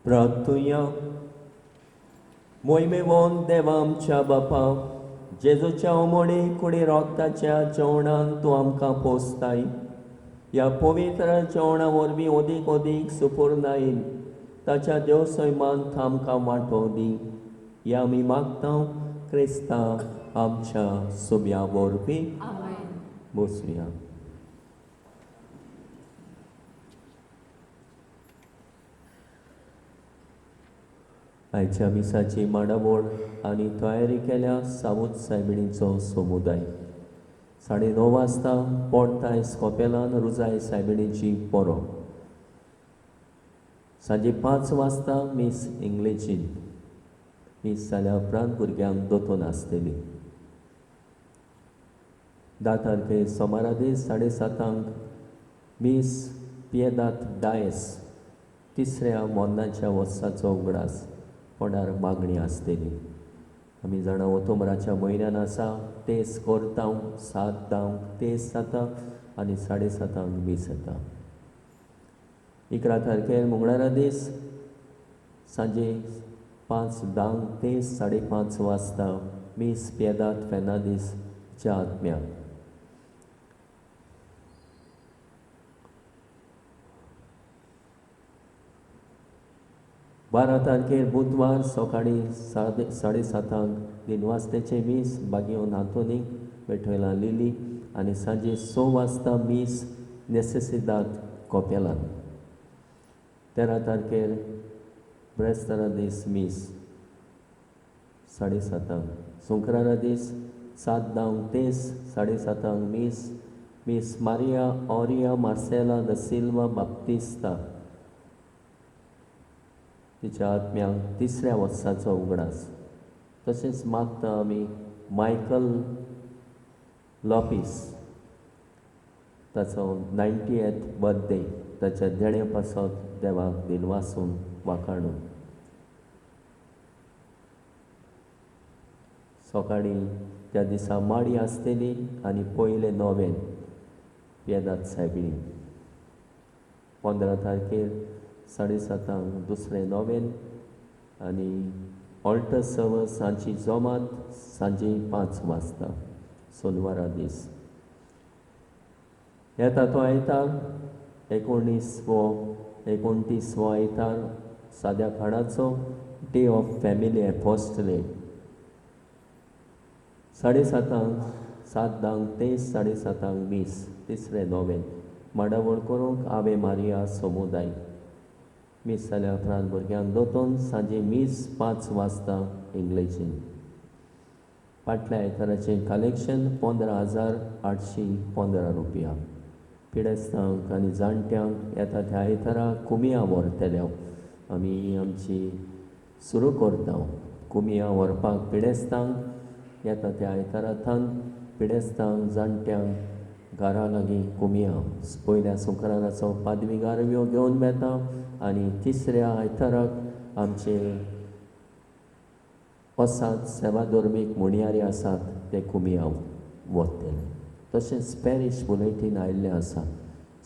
प्रार्थुया मोहिमेवोन देवा आमच्या बापा जेजूच्या ओमोडी कुडी रोगताच्या जेवणान तूं आमकां पोसताय ह्या पवित्र जेवणा वरवीं ओदीक ओदीक सुपूर्णायेन ताच्या देव सैमांत आमकां वांटो दी ह्या आमी मागता क्रिस्ता आमच्या सुब्या वरवीं बसुया. आयच्या मिसाची मांडावळ आनी तयारी केल्या सावूत सायबिणीचो समुदाय 9:30 वाजता पोर्ताय स्कॉपेलान रुजाय सायबिणीची पोरो. सांजे 5 वाजता मीस इंग्लिशीन मीस जाल्या उपरांत भुरग्यांक दोतोन आसतली. 10 तारखेर सोमारा दीस 7:30 मीस पियेदात डायस तिसऱ्या मोन्नाच्या वर्साचो उगडास कोणार मागणी आसतली. आमी जाणा ऑक्टोबराच्या म्हयन्यान आसा तेस करता 7 तेस जाता आनी 7:30 मीस येता. 11 तारखेर मंगळारा दीस सांजे 5:10 तेस 5:30 वाजता मीस पियेदात फेर्नांदीसच्या आत्म्याक. 12 तारखेर बुधवार सकाळी 7:30 दिनवासतेचे मीस बागयोन आंतोनीक बेठयला लिली आनी सांजे 6 वाजता मीस नेसेसिदाद कॉपेलान. 13 तारखेर ब्रेस्तारा दीस मीस 7:30 शुक्रारा दीस 7:10 तेस 7:30 मीस मारिया ऑरिया मार्सेला द सिल्वा बाप्तिस्ता तिच्या आत्म्यांक तिसऱ्या वर्साचो उगडास. तशेंच मागता आमी मायकल लॉपिस ताचो 90th बर्थडे ताच्या देणे पासत देवाक दिनवासून वाखाणून. सकाळीं त्या दिसा माडी आसतली आनी पयले नोवेन पियेदात सायबिणी. 15 तारखेर 7:30 दुसरें नोवेन आनी ऑल्टर सर्वस सांची जोमात सांजे 5 वाजता सोनवारा दीस. येता तो आयतार 29वो आयतार साद्या खाणाचो डे ऑफ फॅमिली एपोस्टलेट 7:30 तेस 7:30 मीस तिसरें नोवेन मांडावळ करूंक आवे मारिया समुदाय. मीस जाल्या उपरांत भुरग्यांक दोतोन सांजे मीस 5 वाजता इंग्लिशीन. फाटल्या आयताराचें कलेक्शन 15,815 रुपया. पिडेस्तांक आनी जाणट्यांक येता त्या आयतारा कुमिया व्हरतले. आमी आमची सुरू करता. कुमिया व्हरपाक पिडेस्तांक येता त्या आयतारांतल्यान पिडेस्तांक जाणट्यांक घरा लागीं कुमिया पयल्या शुक्राराचो पादवी गारव्यो घेवन बेता आनी तिसऱ्या आयताराक आमचे वसाद सेवा धर्मीक मुणयारी आसात ते कुमिया वतले. तशेंच पॅरीश बुलेटीन आयिल्लें आसा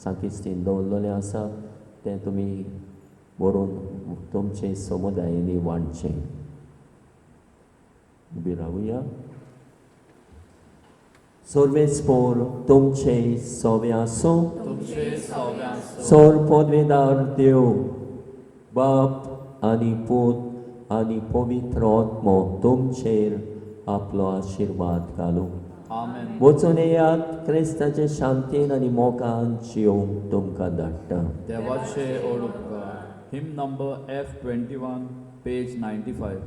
सांकिस्तीन दवरलेलें आसा तें तुमी व्हरून तुमचे समुदायांनी वांटचें. उबी रावुया. सर्वेस्पोर तुमचे सोवे आसूं. सोर पदवेदार देव बाप आनी पूत आनी पवित्र आत्मो तुमचेर आपलो आशिर्वाद घालूं. आमेन. वचून येयात क्रिस्ताचे शांतीन आनी मोगान जियोंक तुमकां धाडटा. देवाचे ओळख. हिम नंबर F21 पेज 95.